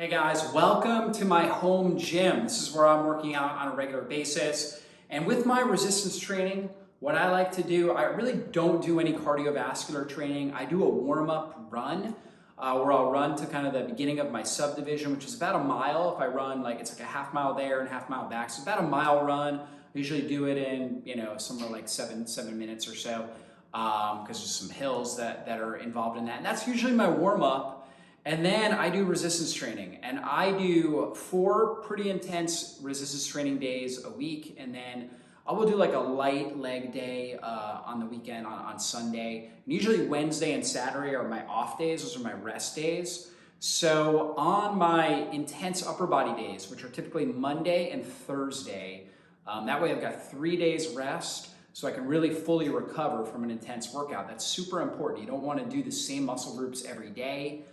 Hey guys, welcome to my home gym. This is where I'm working out on a regular basis. And with my resistance training, what I like to do, I really don't do any cardiovascular training. I do a warm-up run where I'll run to kind of the beginning of my subdivision, which is about a mile. If I run, it's like a half mile there and a half mile back. So about a mile run. I usually do it in, somewhere like seven minutes or so, because there's some hills that are involved in that. And that's usually my warm-up. And then I do resistance training, and I do 4 pretty intense resistance training days a week, and then I will do like a light leg day on the weekend on Sunday. And usually Wednesday and Saturday are my off days, those are my rest days. So on my intense upper body days, which are typically Monday and Thursday, that way I've got 3 days rest, so I can really fully recover from an intense workout. That's super important. You don't want to do the same muscle groups every day.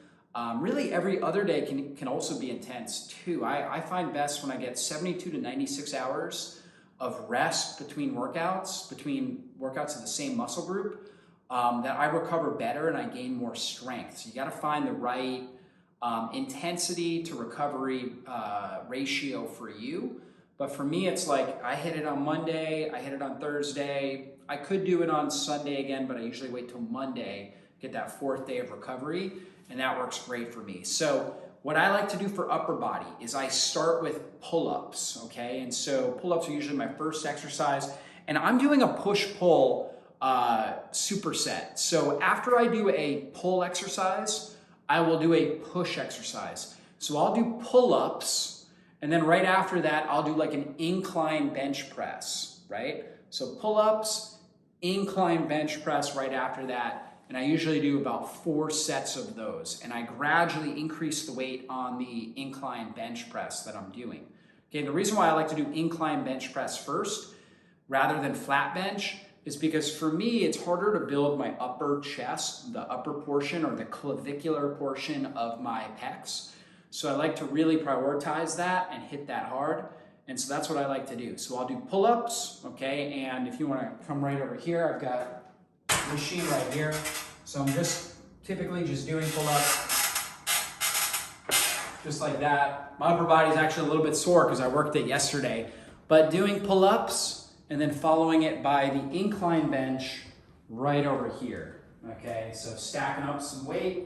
Really every other day can also be intense too. I find best when I get 72 to 96 hours of rest between workouts of the same muscle group, that I recover better and I gain more strength. So you got to find the right intensity to recovery ratio for you. But for me, it's like I hit it on Monday, I hit it on Thursday. I could do it on Sunday again, but I usually wait till Monday, get that 4th day of recovery. And that works great for me. So what I like to do for upper body is I start with pull-ups, okay? And so pull-ups are usually my first exercise. And I'm doing a push-pull superset. So after I do a pull exercise, I will do a push exercise. So I'll do pull-ups, and then right after that, I'll do like an incline bench press, right? So pull-ups, incline bench press right after that. And I usually do about 4 sets of those. And I gradually increase the weight on the incline bench press that I'm doing. Okay, the reason why I like to do incline bench press first rather than flat bench is because for me, it's harder to build my upper chest, the upper portion or the clavicular portion of my pecs. So I like to really prioritize that and hit that hard. And so that's what I like to do. So I'll do pull-ups, okay? And if you wanna come right over here, I've got machine right here. So I'm typically just doing pull-ups, just like that. My upper body is actually a little bit sore because I worked it yesterday. But doing pull-ups and then following it by the incline bench right over here. Okay, so stacking up some weight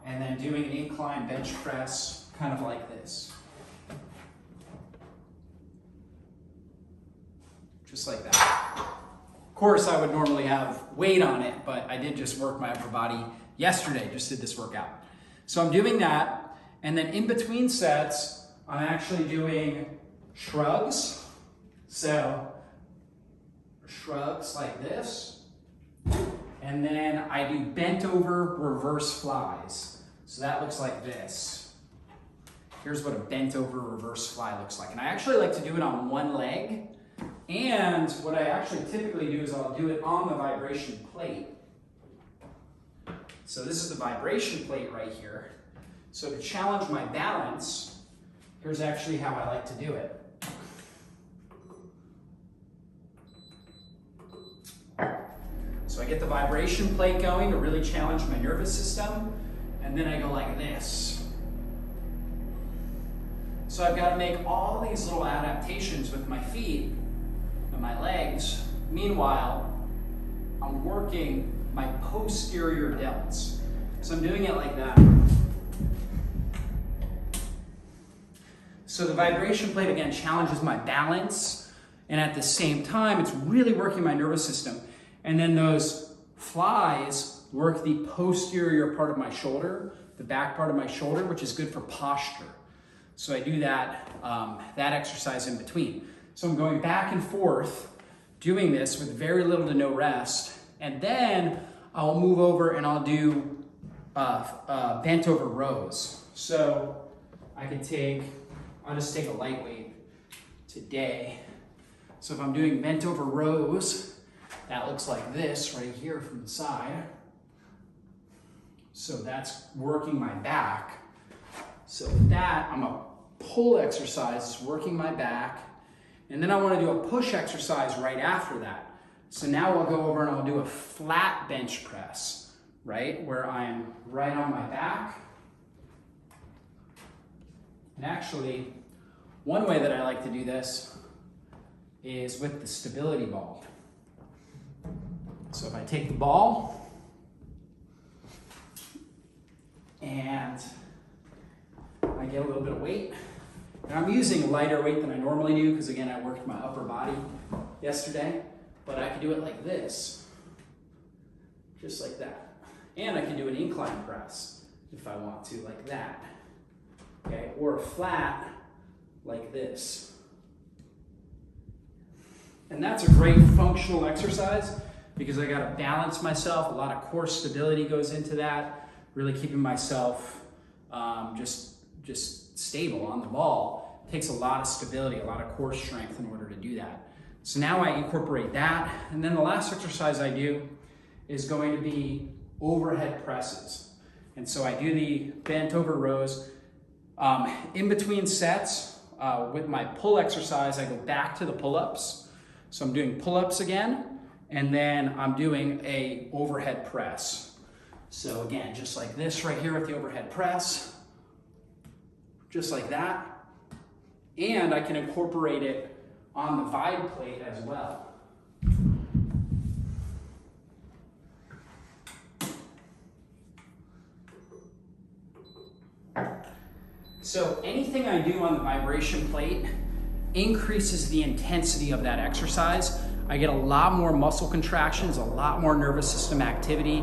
and then doing an incline bench press kind of like this. Just like that. Of course, I would normally have weight on it, but I did just work my upper body yesterday, just did this workout. So I'm doing that, and then in between sets, I'm actually doing shrugs. So shrugs like this, and then I do bent over reverse flies. So that looks like this. Here's what a bent over reverse fly looks like. And I actually like to do it on one leg. And what I actually typically do is I'll do it on the vibration plate. So this is the vibration plate right here. So to challenge my balance, here's actually how I like to do it. So I get the vibration plate going to really challenge my nervous system, and then I go like this. So I've got to make all these little adaptations with my feet and my legs. Meanwhile, I'm working my posterior delts. So I'm doing it like that. So the vibration plate again challenges my balance, and at the same time, it's really working my nervous system. And then those flies work the posterior part of my shoulder, the back part of my shoulder, which is good for posture. So I do that, that exercise in between. So I'm going back and forth doing this with very little to no rest. And then I'll move over and I'll do bent over rows. So I can I'll just take a lightweight today. So if I'm doing bent over rows, that looks like this right here from the side. So that's working my back. So with that, I'm a pull exercise, working my back. And then I want to do a push exercise right after that. So now I'll go over and I'll do a flat bench press, right? Where I'm right on my back. And actually, one way that I like to do this is with the stability ball. So if I take the ball and I get a little bit of weight, and I'm using a lighter weight than I normally do because again, I worked my upper body yesterday, but I can do it like this, just like that. And I can do an incline press if I want to, like that, okay? Or flat, like this. And that's a great functional exercise because I gotta balance myself. A lot of core stability goes into that, really keeping myself just stable on the ball. It takes a lot of stability, a lot of core strength in order to do that. So now I incorporate that. And then the last exercise I do is going to be overhead presses. And so I do the bent over rows. In between sets, with my pull exercise, I go back to the pull-ups. So I'm doing pull-ups again, and then I'm doing a overhead press. So again, just like this right here with the overhead press, just like that. And I can incorporate it on the Vibe plate as well. So anything I do on the vibration plate increases the intensity of that exercise. I get a lot more muscle contractions, a lot more nervous system activity,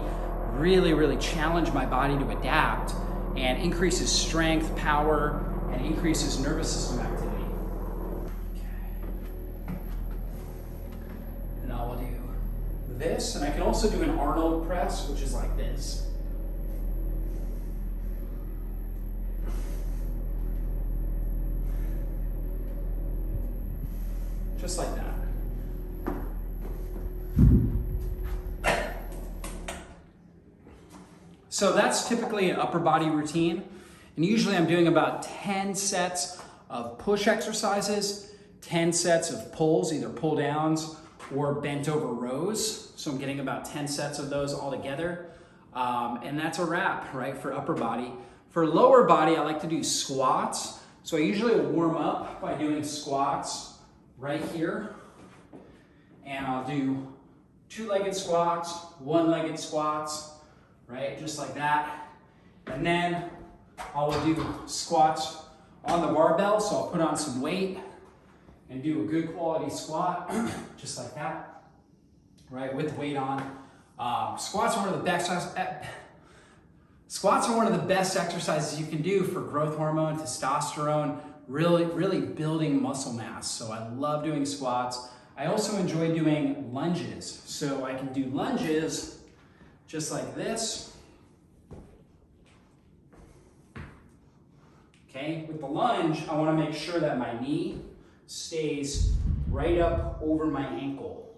really challenge my body to adapt, and increases strength, power, and increases nervous system activity. Okay. And I will do this, and I can also do an Arnold press, which is like this. Just like that. So that's typically an upper body routine. And usually I'm doing about 10 sets of push exercises, 10 sets of pulls, either pull downs or bent over rows. So I'm getting about 10 sets of those all together. And that's a wrap, right, for upper body. For lower body, I like to do squats. So I usually will warm up by doing squats right here. And I'll do two-legged squats, one-legged squats, right, just like that. And then I will do squats on the barbell, so I'll put on some weight and do a good quality squat, just like that, right, with weight on. Squats are one of the best exercises you can do for growth hormone, testosterone, really building muscle mass. So I love doing squats. I also enjoy doing lunges. So I can do lunges just like this. Okay, with the lunge, I want to make sure that my knee stays right up over my ankle.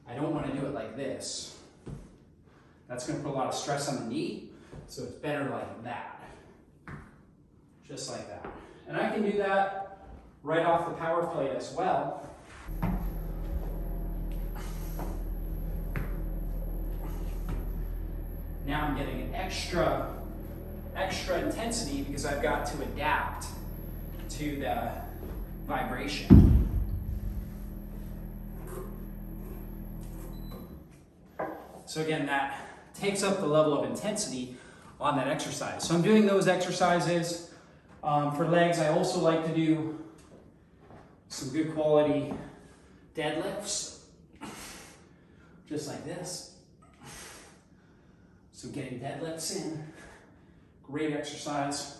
I don't want to do it like this. That's going to put a lot of stress on the knee, so it's better like that. Just like that. And I can do that right off the power plate as well. Now I'm getting an extra intensity because I've got to adapt to the vibration. So again, that takes up the level of intensity on that exercise. So I'm doing those exercises. For legs, I also like to do some good quality deadlifts, just like this. So getting deadlifts in, great exercise.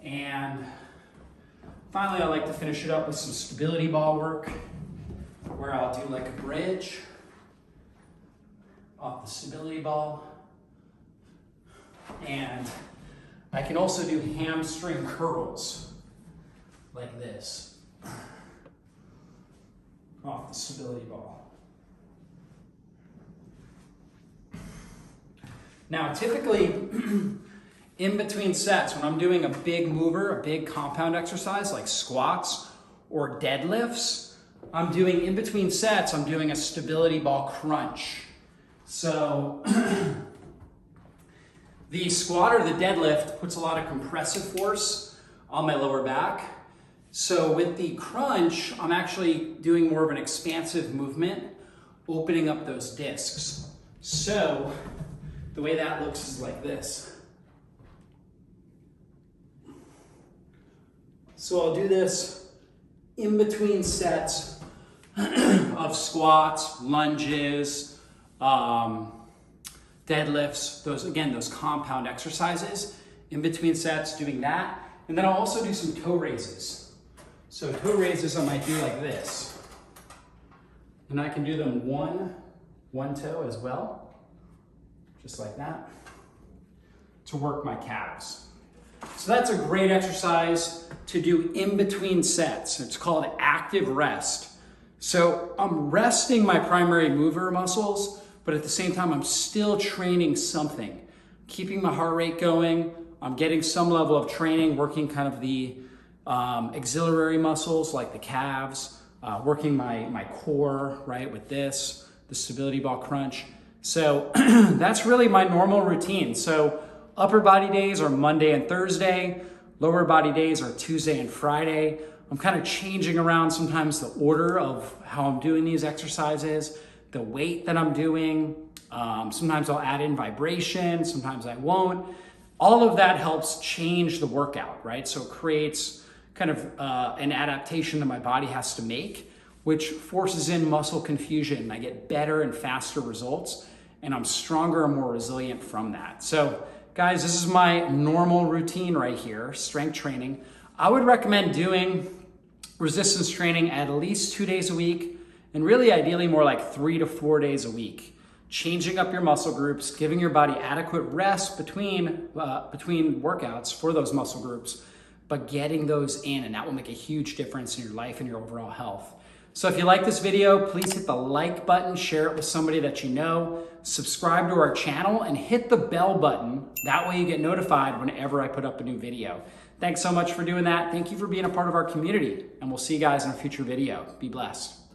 And finally, I like to finish it up with some stability ball work, where I'll do like a bridge off the stability ball. And I can also do hamstring curls like this off the stability ball. Now, typically in between sets, when I'm doing a big mover, a big compound exercise like squats or deadlifts, I'm doing in between sets, I'm doing a stability ball crunch. So the squat or the deadlift puts a lot of compressive force on my lower back. So with the crunch, I'm actually doing more of an expansive movement, opening up those discs. So the way that looks is like this. So I'll do this in between sets of squats, lunges, deadlifts, those compound exercises. In between sets, doing that. And then I'll also do some toe raises. So toe raises I might do like this. And I can do them one toe as well, just like that, to work my calves. So that's a great exercise to do in between sets. It's called active rest. So I'm resting my primary mover muscles, but at the same time, I'm still training something, keeping my heart rate going. I'm getting some level of training, working kind of the auxiliary muscles like the calves, working my core, right, with this, the stability ball crunch. So that's really my normal routine. So upper body days are Monday and Thursday. Lower body days are Tuesday and Friday. I'm kind of changing around sometimes the order of how I'm doing these exercises, the weight that I'm doing. Sometimes I'll add in vibration, sometimes I won't. All of that helps change the workout, right? So it creates kind of an adaptation that my body has to make, which forces in muscle confusion. I get better and faster results, and I'm stronger and more resilient from that. So guys, this is my normal routine right here, strength training. I would recommend doing resistance training at least 2 days a week, and really ideally more like 3 to 4 days a week. Changing up your muscle groups, giving your body adequate rest between workouts for those muscle groups, but getting those in, and that will make a huge difference in your life and your overall health. So if you like this video, please hit the like button, share it with somebody that you know, subscribe to our channel, and hit the bell button. That way you get notified whenever I put up a new video. Thanks so much for doing that. Thank you for being a part of our community, and we'll see you guys in a future video. Be blessed.